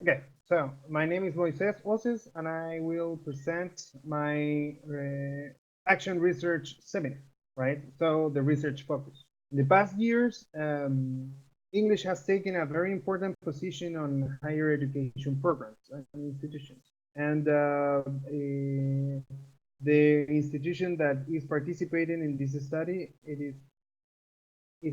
Okay, so my name is Moises Osis, and I will present my action research seminar, right? So the research focus. In the past years, English has taken a very important position on higher education programs and institutions. And the institution that is participating in this study, it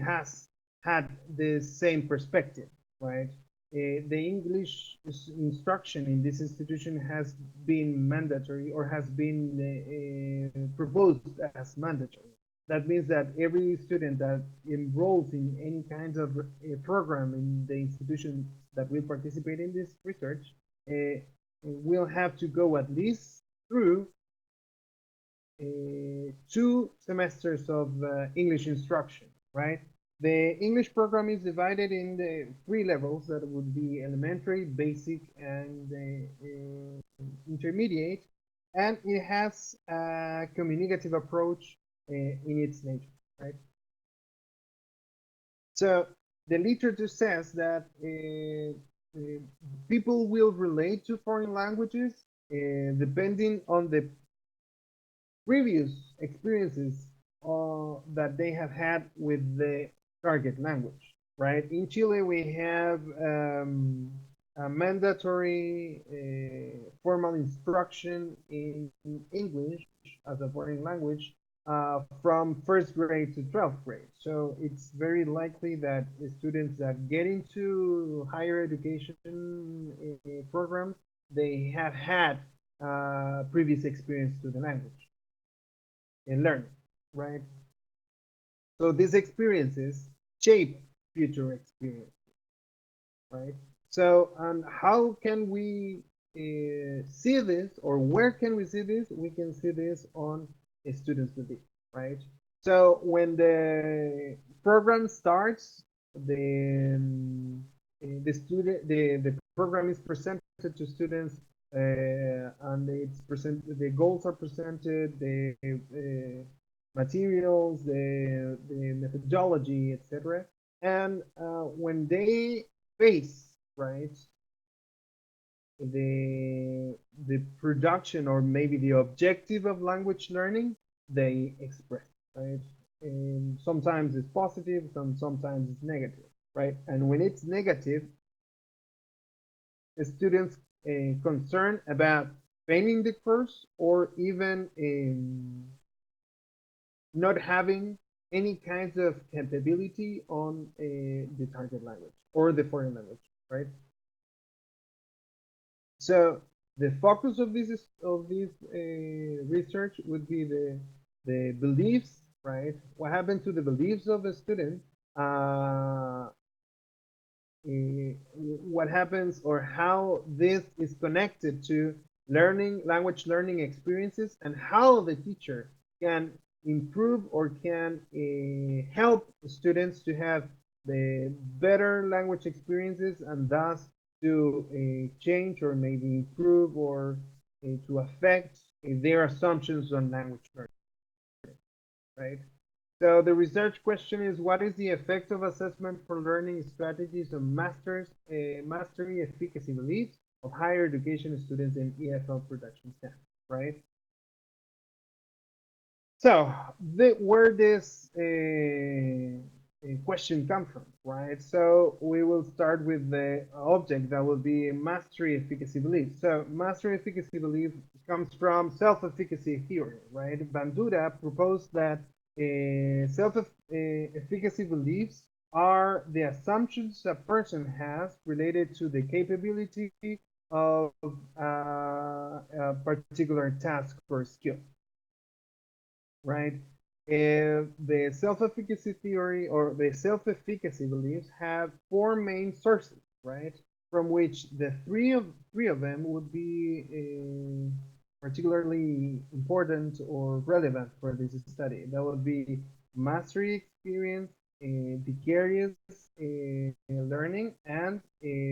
has had the same perspective, right? The English instruction in this institution has been mandatory or has been proposed as mandatory. That means that every student that enrolls in any kind of program in the institution that will participate in this research will have to go at least through 2 semesters of English instruction, right? The English program is divided in the 3 levels that would be elementary, basic, and intermediate, and it has a communicative approach in its nature, right? So the literature says that people will relate to foreign languages depending on the previous experiences that they have had with the target language, right? In Chile, we have a mandatory formal instruction in English as a foreign language from first grade to 12th grade. So it's very likely that the students that get into higher education programs, they have had previous experience to the language and learning, right? So these experiences shape future experience, right? So how can we see this, or where can we see this? We can see this on students today, right? So when the program starts, the program is presented to students, and the goals are presented, the materials, the methodology, etc. And when they face, right, the production or maybe the objective of language learning, they express, right? And sometimes it's positive, sometimes it's negative, right? And when it's negative, the students concerned about failing the course or even not having any kinds of capability on the target language or the foreign language, right? So the focus of this research would be the beliefs, right? What happened to the beliefs of the student? Uh, what happens or how this is connected to language learning experiences, and how the teacher can improve or can help students to have the better language experiences, and thus to change or maybe improve or to affect their assumptions on language learning, right? So the research question is, what is the effect of assessment for learning strategies on mastery efficacy beliefs of higher education students in EFL production standards, right? So where this question come from, right? So we will start with the object that will be mastery efficacy belief. So mastery efficacy belief comes from self-efficacy theory, right? Bandura proposed that self-efficacy beliefs are the assumptions a person has related to the capability of a particular task or skill, right? The self-efficacy theory or the self-efficacy beliefs have 4 main sources, right? From which the three of them would be particularly important or relevant for this study. That would be mastery experience, vicarious learning, and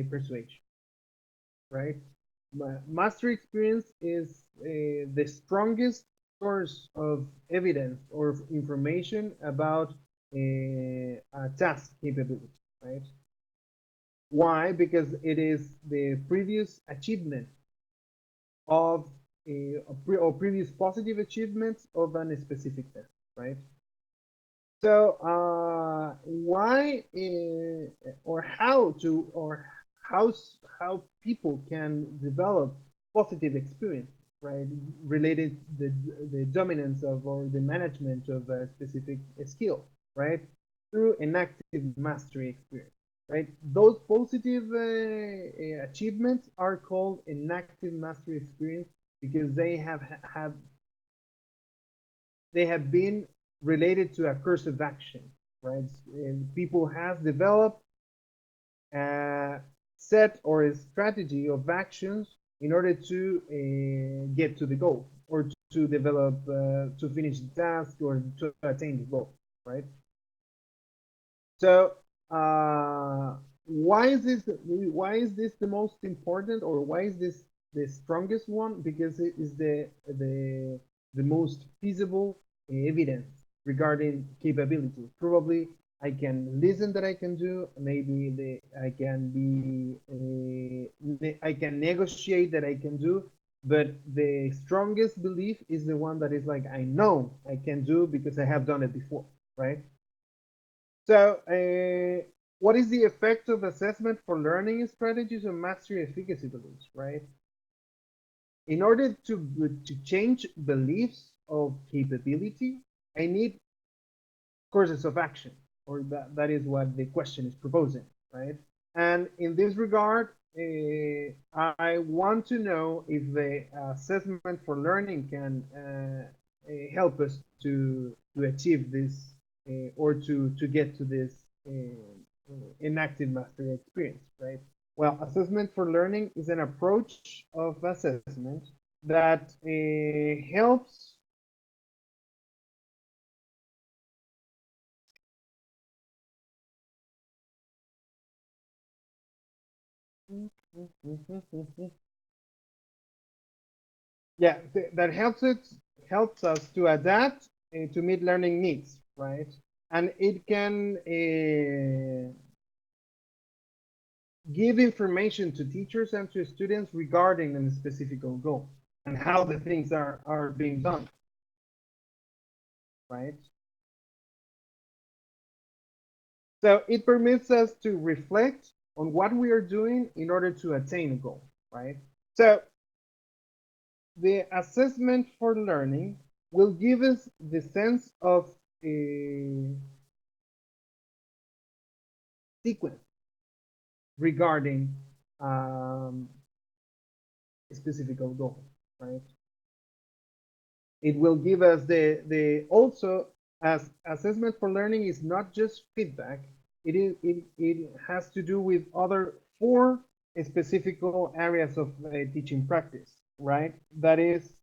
persuasion, right? Mastery experience is the strongest source of evidence or information about a task capability, right? Why? Because it is the previous achievement of or previous positive achievements of a specific test, right? So why or how to or how how people can develop positive experience, right? Related the dominance of or the management of a specific skill, right? Through an active mastery experience, right? Those positive achievements are called an active mastery experience because they have been related to a course of action, right? And people has developed a set or a strategy of actions in order to get to the goal or to develop, to finish the task or to attain the goal, right? So why is this the most important or why is this the strongest one? Because it is the most feasible evidence regarding capability. Probably I can listen that I can do. Maybe I can be I can negotiate that I can do. But the strongest belief is the one that is like I know I can do because I have done it before, right? So, what is the effect of assessment for learning strategies and mastery efficacy beliefs, right? In order to change beliefs of capability, I need courses of action, or that is what the question is proposing, right? And in this regard, I want to know if the assessment for learning can help us to achieve this or to get to this inactive mastery experience, right? Well, assessment for learning is an approach of assessment that helps. Yeah, that helps us to adapt to meet learning needs, right? And it can give information to teachers and to students regarding a specific goal and how the things are being done, right? So it permits us to reflect on what we are doing in order to attain a goal, right? So the assessment for learning will give us the sense of a sequence regarding a specific goal, right? It will give us the also as assessment for learning is not just feedback. It has to do with other four specific areas of teaching practice, right? That is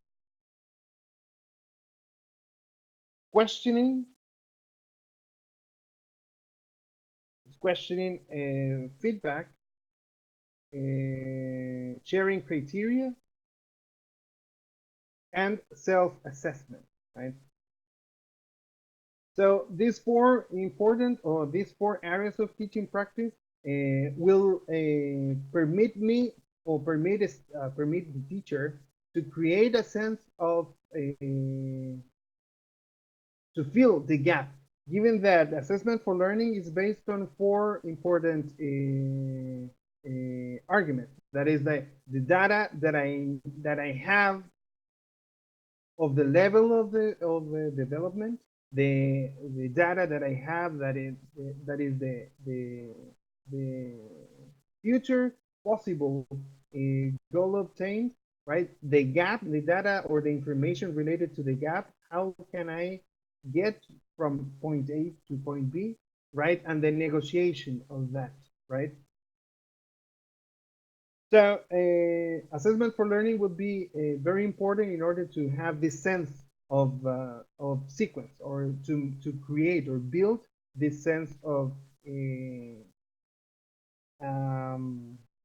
questioning, feedback, sharing criteria, and self-assessment, right? So these four important or these four areas of teaching practice will permit me or permit the teacher to create a sense of to fill the gap. Given that assessment for learning is based on four important arguments. That is the data that I have of the level of the development, the data that I have that is the future possible goal obtained, right? The gap, the data or the information related to the gap. How can I get from point A to point B, right? And the negotiation of that, right? So assessment for learning would be very important in order to have this sense of sequence or to create or build this sense of a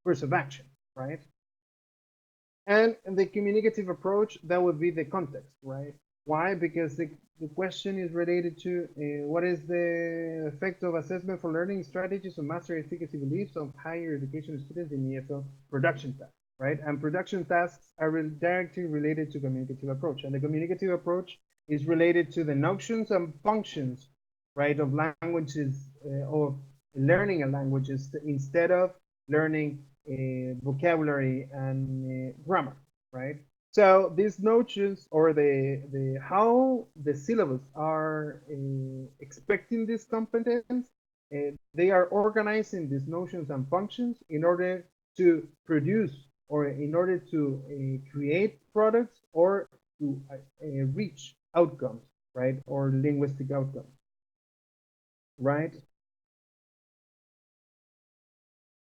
course of action, right? And the communicative approach, that would be the context, right? Why? Because the question is related to what is the effect of assessment for learning strategies on master efficacy beliefs of higher education students in ESL production tasks, right? And production tasks are directly related to communicative approach. And the communicative approach is related to the notions and functions, right, of languages or learning a languages instead of learning vocabulary and grammar, right? So these notions or the how the syllabus are expecting this competence, they are organizing these notions and functions in order to produce or in order to create products or to reach outcomes, right? Or linguistic outcomes, right?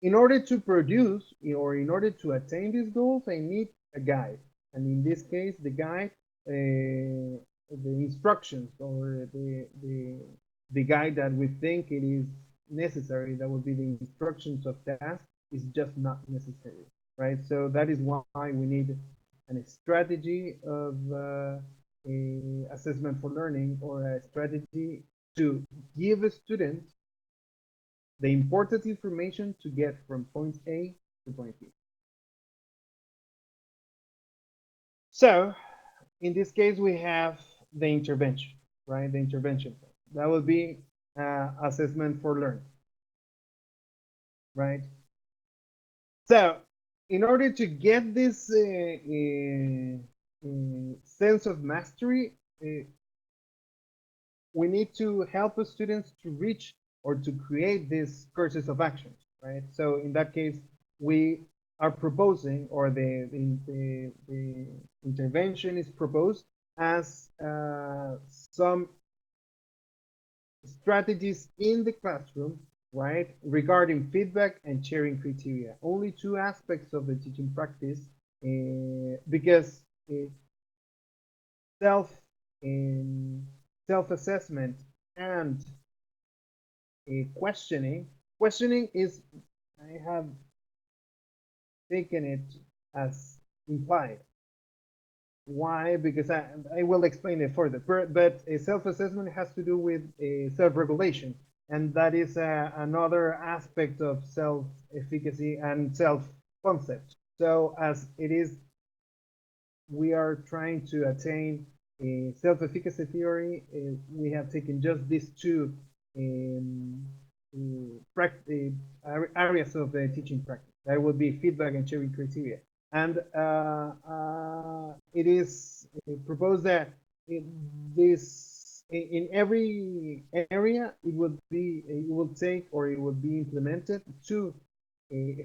In order to produce or in order to attain these goals, I need a guide. And in this case, the guide, the instructions or the guide that we think it is necessary, that would be the instructions of task, is just not necessary, right? So that is why we need a strategy of a assessment for learning or a strategy to give students the important information to get from point A to point B. So in this case, we have the intervention, right? The intervention. That would be assessment for learning, right? So in order to get this sense of mastery, we need to help the students to reach or to create these courses of action, right? So in that case, we are proposing, or the intervention is proposed as some strategies in the classroom, right, regarding feedback and sharing criteria. Only two aspects of the teaching practice, because self self-assessment and questioning. Questioning is, I have taken it as implied. Why? Because I will explain it further. But a self-assessment has to do with a self-regulation, and that is another aspect of self-efficacy and self-concept. So as it is, we are trying to attain a self-efficacy theory. We have taken just these two um, areas of the teaching practice. That would be feedback and sharing criteria. And it is proposed that this in every area it will take or it will be implemented two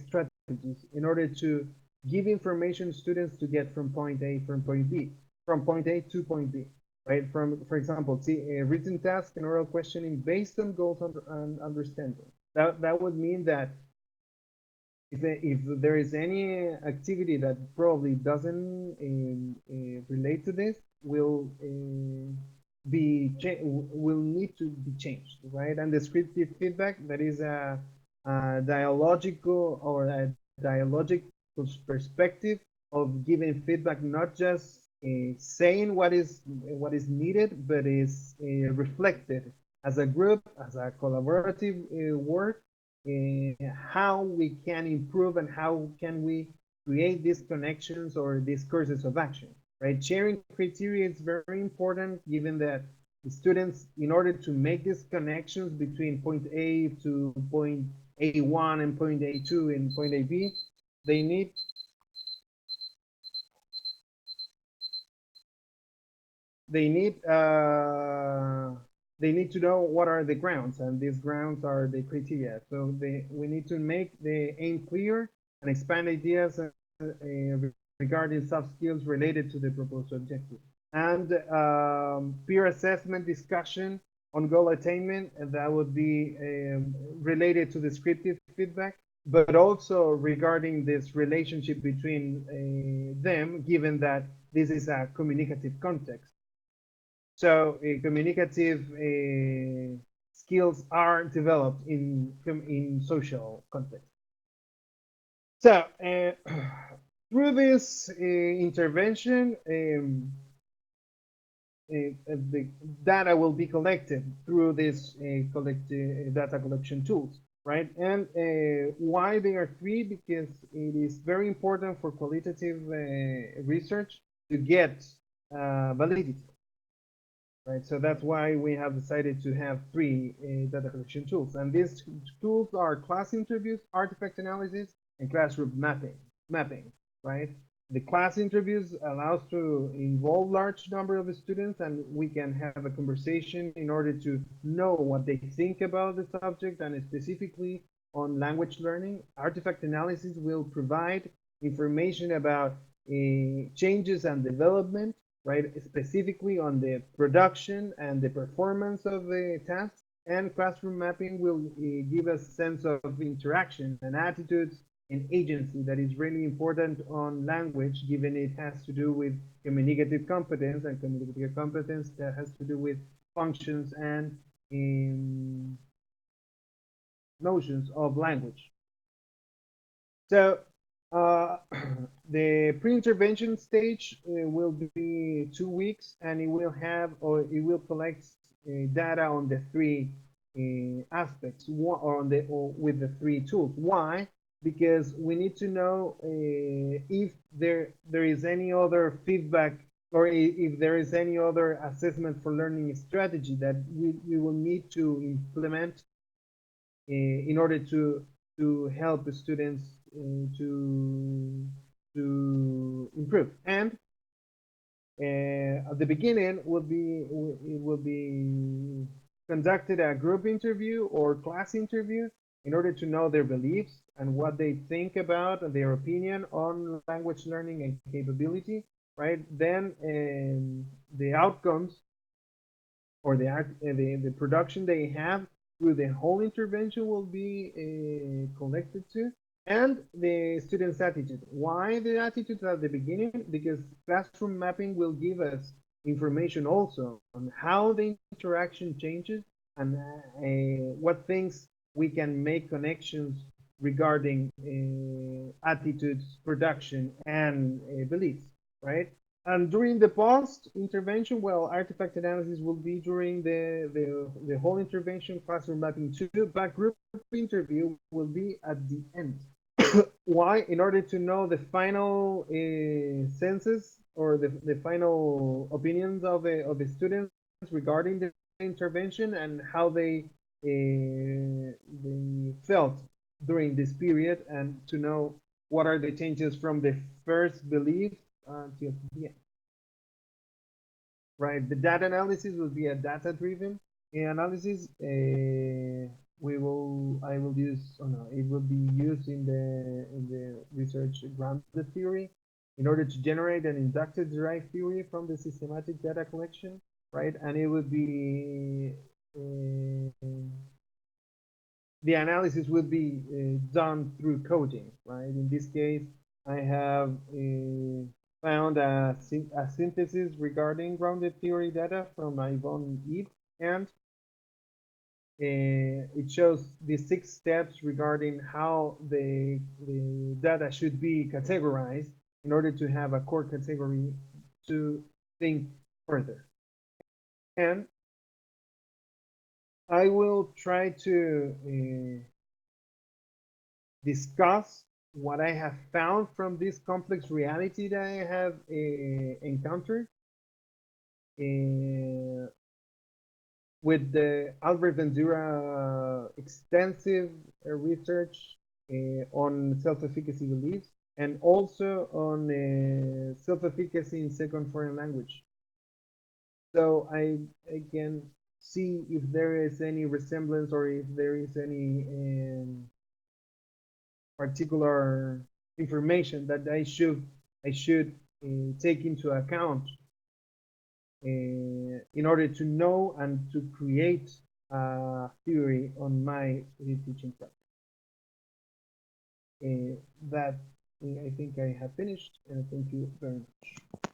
strategies in order to give information to students to get from point A from point B, from point A to point B, right? From, for example, see a written task and oral questioning based on goals and understanding. That would mean that if there is any activity that probably doesn't relate to this, will need to be changed, right? And descriptive feedback, that is a dialogical or a dialogic perspective of giving feedback, not just saying what is needed, but is reflected as a group, as a collaborative work, how we can improve and how can we create these connections or these courses of action, right? Sharing criteria is very important, given that the students, in order to make these connections between point A to point A1 and point A2 and point AB, they need they need uh, they need to know what are the grounds, and these grounds are the criteria. So we need to make the aim clear and expand ideas regarding soft skills related to the proposed objective. And peer assessment discussion on goal attainment, and that would be related to descriptive feedback, but also regarding this relationship between them, given that this is a communicative context. So communicative skills are developed in social context. So through this intervention, the data will be collected through these data collection tools, right? And why they are three? Because it is very important for qualitative research to get validity, right? So that's why we have decided to have three data collection tools. And these tools are class interviews, artifact analysis, and classroom mapping, right? The class interviews allows to involve large number of students, and we can have a conversation in order to know what they think about the subject, and specifically on language learning. Artifact analysis will provide information about changes and development, right? Specifically on the production and the performance of the tasks. And classroom mapping will give us a sense of interaction and attitudes and agency that is really important on language, given it has to do with communicative competence, and communicative competence that has to do with functions and notions of language. So the pre-intervention stage will be 2 weeks, and it will have, or it will collect data on the three aspects, or on the, or with the three tools. Why? Because we need to know if there is any other feedback, or if there is any other assessment for learning strategy that we will need to implement in order to help the students to improve. And at the beginning will be conducted a group interview or class interview in order to know their beliefs and what they think about their opinion on language learning and capability, right? Then the outcomes, or the production they have through the whole intervention will be collected too. And the student's attitude. Why the attitude at the beginning? Because classroom mapping will give us information also on how the interaction changes, and what things we can make connections regarding attitudes, production, and beliefs, right? And during the post intervention, well, artifact analysis will be during the whole intervention, classroom mapping too, but group interview will be at the end. Why? In order to know the final census, or the final opinions of the students regarding the intervention, and how they felt during this period, and to know what are the changes from the first belief until the end. Right, the data analysis will be a data-driven analysis. I will use, oh no, it will be used in the research grounded theory in order to generate an inductive derived theory from the systematic data collection, right? And it would be the analysis would be done through coding, right? In this case, I have found a synthesis regarding grounded theory data from Yvonne Eve, and it shows the 6 steps regarding how the data should be categorized in order to have a core category to think further. And I will try to discuss what I have found from this complex reality that I have encountered with the Albert Bandura extensive research on self-efficacy beliefs, and also on self-efficacy in second foreign language. So I can see if there is any resemblance, or if there is any particular information that I should take into account in order to know and to create a theory on my teaching practice. That I think I have finished, and thank you very much.